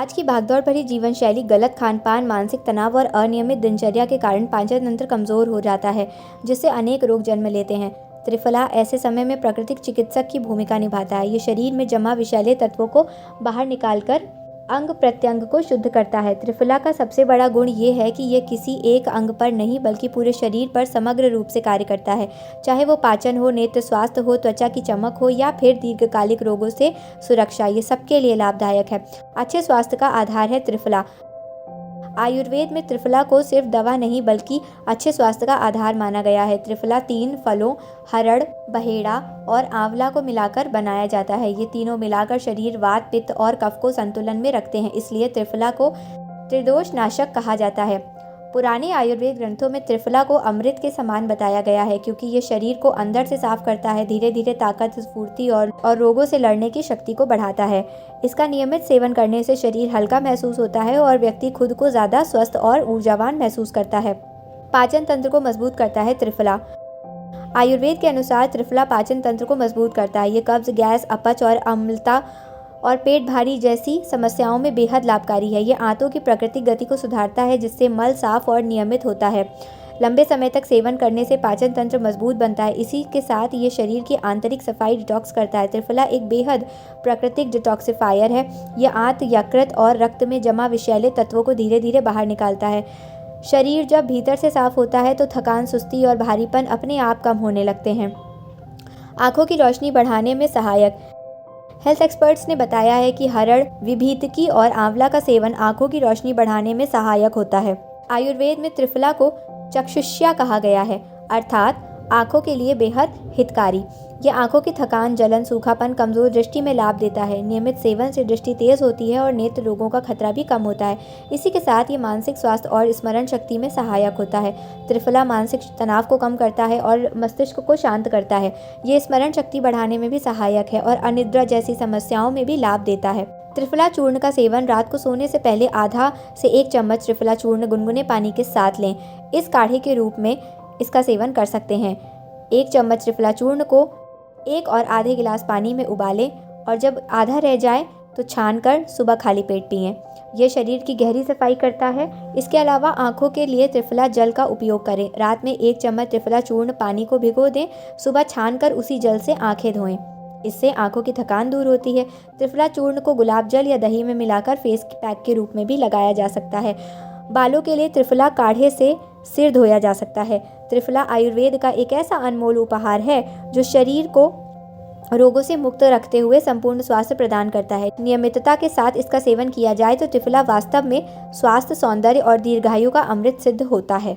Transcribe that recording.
आज की भागदौड़ भरी जीवन शैली, गलत खान-पान, मानसिक तनाव और अनियमित दिनचर्या के कारण पाचन तंत्र कमजोर हो जाता है, जिससे अनेक रोग जन्म लेते हैं। त्रिफला ऐसे समय में प्राकृतिक चिकित्सक की भूमिका निभाता है। ये शरीर में जमा विषैले तत्वों को बाहर निकालकर अंग प्रत्यंग को शुद्ध करता है। त्रिफला का सबसे बड़ा गुण ये है कि यह किसी एक अंग पर नहीं बल्कि पूरे शरीर पर समग्र रूप से कार्य करता है, चाहे वो पाचन हो, नेत्र स्वास्थ्य हो, त्वचा की चमक हो या फिर दीर्घकालिक रोगों से सुरक्षा। ये सबके लिए लाभदायक है। अच्छे स्वास्थ्य का आधार है त्रिफला। आयुर्वेद में त्रिफला को सिर्फ दवा नहीं बल्कि अच्छे स्वास्थ्य का आधार माना गया है। त्रिफला 3 फलों हरड़, बहेड़ा और आंवला को मिलाकर बनाया जाता है। ये तीनों मिलाकर शरीर, वात, पित्त और कफ को संतुलन में रखते हैं, इसलिए त्रिफला को त्रिदोष नाशक कहा जाता है। पुराने आयुर्वेद ग्रंथों में त्रिफला को अमृत के समान बताया गया है, क्योंकि ये शरीर को अंदर से साफ करता है, धीरे धीरे ताकत, स्फूर्ति और रोगों से लड़ने की शक्ति को बढ़ाता है। इसका नियमित सेवन करने से शरीर हल्का महसूस होता है और व्यक्ति खुद को ज़्यादा स्वस्थ और ऊर्जावान महसूस करता है। पाचन तंत्र को मजबूत करता है त्रिफला। आयुर्वेद के अनुसार त्रिफला पाचन तंत्र को मजबूत करता है। ये कब्ज, गैस, अपच और अम्लता और पेट भारी जैसी समस्याओं में बेहद लाभकारी है। ये आंतों की प्राकृतिक गति को सुधारता है, जिससे मल साफ और नियमित होता है। लंबे समय तक सेवन करने से पाचन तंत्र मजबूत बनता है। इसी के साथ ये शरीर की आंतरिक सफाई डिटॉक्स करता है। त्रिफला एक बेहद प्राकृतिक डिटॉक्सिफायर है। यह आंत, यकृत और रक्त में जमा विषैले तत्वों को धीरे धीरे बाहर निकालता है। शरीर जब भीतर से साफ होता है तो थकान, सुस्ती और भारीपन अपने आप कम होने लगते हैं। आंखों की रोशनी बढ़ाने में सहायक। हेल्थ एक्सपर्ट्स ने बताया है कि हरड़, विभीतकी और आंवला का सेवन आंखों की रोशनी बढ़ाने में सहायक होता है। आयुर्वेद में त्रिफला को चक्षुष्या कहा गया है, अर्थात आंखों के लिए बेहद हितकारी। यह आंखों की थकान, जलन, सूखापन, कमजोर दृष्टि में लाभ देता है। नियमित सेवन से दृष्टि तेज होती है और नेत्र रोगों का खतरा भी कम होता है। इसी के साथ ये मानसिक स्वास्थ्य और स्मरण शक्ति में सहायक होता है। त्रिफला मानसिक तनाव को कम करता है और मस्तिष्क को शांत करता है। ये स्मरण शक्ति बढ़ाने में भी सहायक है और अनिद्रा जैसी समस्याओं में भी लाभ देता है। त्रिफला चूर्ण का सेवन रात को सोने से पहले आधा से 1 चम्मच त्रिफला चूर्ण गुनगुने पानी के साथ लें। इस काढ़े के रूप में इसका सेवन कर सकते हैं। 1 चम्मच त्रिफला चूर्ण को 1 और आधे गिलास पानी में उबालें और जब आधा रह जाए तो छानकर सुबह खाली पेट पिएं। यह शरीर की गहरी सफाई करता है। इसके अलावा आंखों के लिए त्रिफला जल का उपयोग करें। रात में 1 चम्मच त्रिफला चूर्ण पानी को भिगो दें, सुबह छानकर उसी जल से आंखें धोएं। इससे आंखों की थकान दूर होती है। त्रिफला चूर्ण को गुलाब जल या दही में मिलाकर फेस पैक के रूप में भी लगाया जा सकता है। बालों के लिए त्रिफला काढ़े से सिर धोया जा सकता है। त्रिफला आयुर्वेद का एक ऐसा अनमोल उपहार है जो शरीर को रोगों से मुक्त रखते हुए संपूर्ण स्वास्थ्य प्रदान करता है। नियमितता के साथ इसका सेवन किया जाए तो त्रिफला वास्तव में स्वास्थ्य, सौंदर्य और दीर्घायु का अमृत सिद्ध होता है।